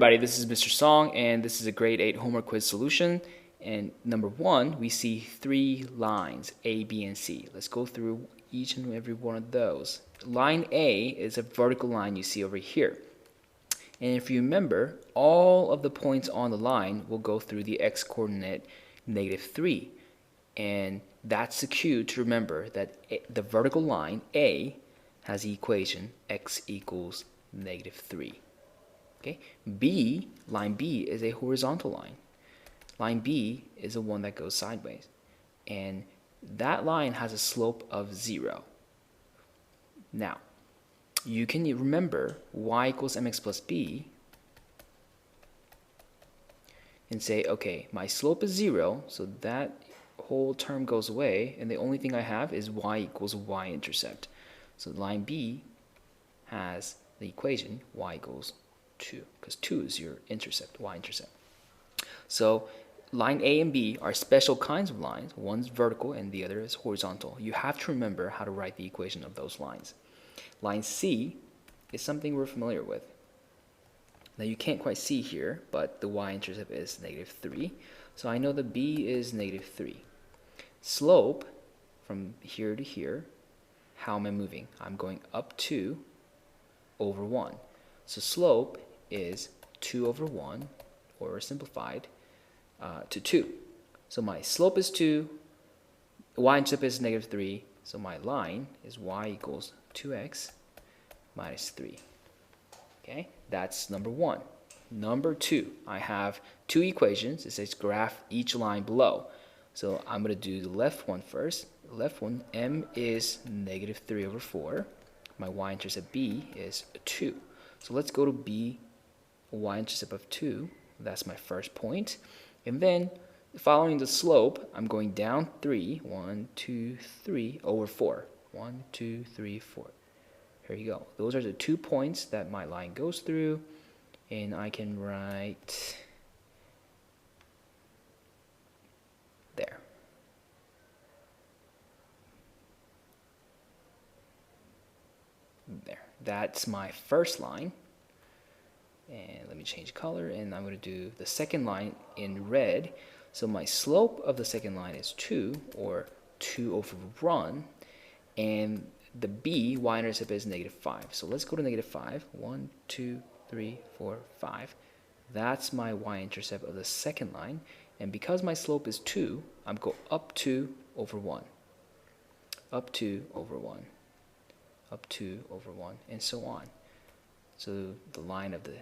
Everybody, this is Mr. Song, and this is a grade 8 homework quiz solution. And number 1, we see 3 lines, A, B, and C. Let's go through each and every one of those. Line A is a vertical line you see over here. And if you remember, all of the points on the line will go through the x-coordinate -3. And that's the cue to remember that the vertical line, A, has the equation x equals -3. Okay, line B is a horizontal line. Line B is the one that goes sideways. And that line has a slope of 0. Now, you can remember y equals mx plus b and say, okay, my slope is 0, so that whole term goes away, and the only thing I have is y equals y-intercept. So line B has the equation y equals 2, because 2 is your intercept, y-intercept. So line A and B are special kinds of lines. One's vertical and the other is horizontal. You have to remember how to write the equation of those lines. Line C is something we're familiar with. Now you can't quite see here, but the y-intercept is -3. So I know that B is -3. Slope, from here to here, how am I moving? I'm going up 2 over 1. So slope is 2 over 1, or simplified, to 2. So my slope is 2, y-intercept is -3, so my line is y equals 2x minus 3. Okay, that's number 1. Number 2, I have 2 equations. It says graph each line below. So I'm going to do the left one first. The left one, m is -3 over 4. My y-intercept b is 2. So let's go to B, y-intercept of 2. That's my first point. And then, following the slope, I'm going down 3. 1, 2, 3 over 4. 1, 2, 3, 4. Here you go. Those are the 2 points that my line goes through. And I can write there. There. That's my first line. And let me change color, and I'm going to do the second line in red. So my slope of the second line is 2, or 2 over 1. And the B, y-intercept, is -5. So let's go to -5. 1, 2, 3, 4, 5. That's my y-intercept of the second line. And because my slope is 2, I'm going up 2 over 1. Up 2 over 1. Up 2 over 1, and so on. So the line of the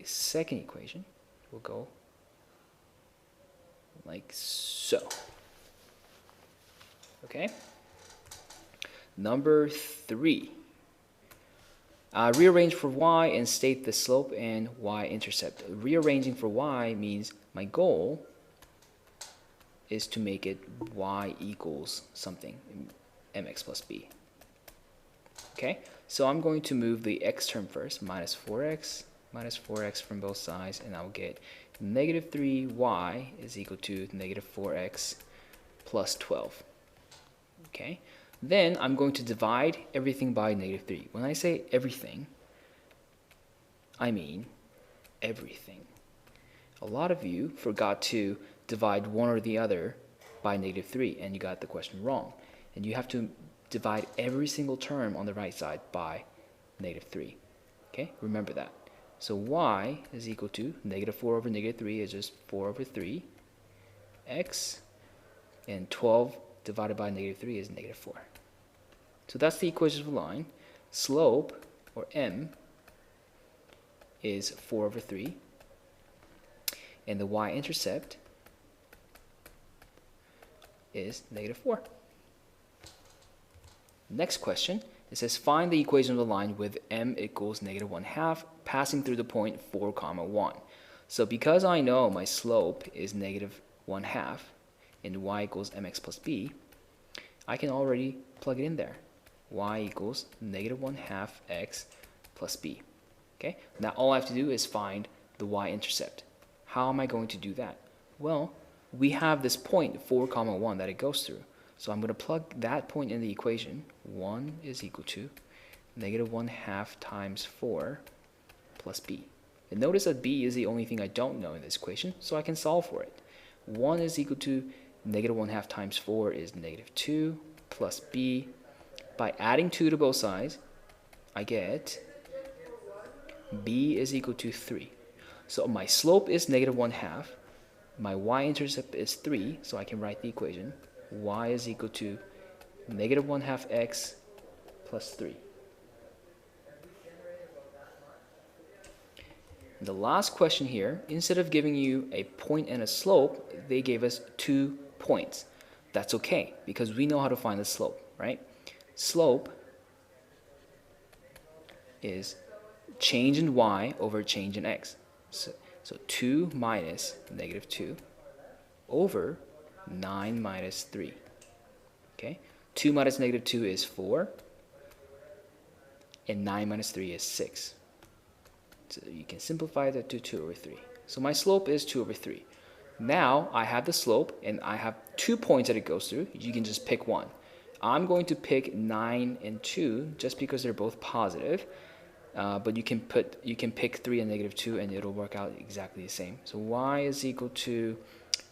second equation will go like so. Okay? Number 3. Rearrange for y and state the slope and y-intercept. Rearranging for y means my goal is to make it y equals something, mx plus b. Okay, so I'm going to move the x term first, minus 4x from both sides, and I'll get -3y is equal to -4x plus 12. Okay, then I'm going to divide everything by -3. When I say everything, I mean everything. A lot of you forgot to divide one or the other by -3, and you got the question wrong. And you have to divide every single term on the right side by -3. Okay, remember that. So y is equal to -4 over -3 is just 4 over 3. X, and 12 divided by -3 is -4. So that's the equation of the line. Slope, or m, is 4 over 3. And the y-intercept is -4. Next question, it says find the equation of the line with m equals -1/2 passing through the point 4, 1. So because I know my slope is -1/2 and y equals mx plus b, I can already plug it in there. Y equals -1/2 x plus b. Okay, now all I have to do is find the y-intercept. How am I going to do that? Well, we have this point 4, 1 that it goes through. So I'm going to plug that point in the equation. 1 is equal to -1/2 times 4 plus b. And notice that b is the only thing I don't know in this equation, so I can solve for it. 1 is equal to negative 1/2 times 4 is negative 2 plus b. By adding 2 to both sides, I get b is equal to 3. So my slope is negative 1/2. My y-intercept is 3, so I can write the equation. Y is equal to negative 1/2 x plus 3. The last question here, instead of giving you a point and a slope, they gave us 2 points. That's okay, because we know how to find the slope, right? Slope is change in y over change in x. So 2 minus negative 2 over 9 minus 3. Okay? 2 minus negative 2 is 4, and 9 minus 3 is 6. So you can simplify that to 2 over 3. So my slope is 2 over 3. Now I have the slope, and I have 2 points that it goes through. You can just pick one. I'm going to pick 9 and 2 just because they're both positive. But you can pick 3 and negative 2, and it'll work out exactly the same. So y is equal to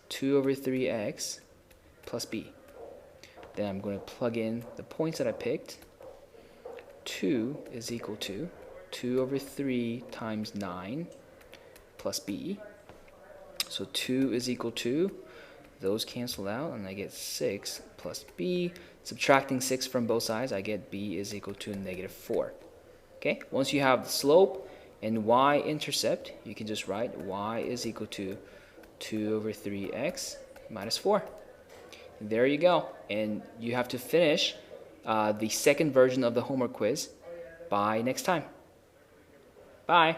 2 over 3x plus b. Then I'm going to plug in the points that I picked. 2 is equal to 2 over 3 times 9 plus b. So 2 is equal to, those cancel out, and I get 6 plus b. Subtracting 6 from both sides, I get b is equal to negative 4. Okay, once you have the slope and y-intercept, you can just write y is equal to 2 over 3x minus 4. There you go. And you have to finish the second version of the homework quiz by next time. Bye.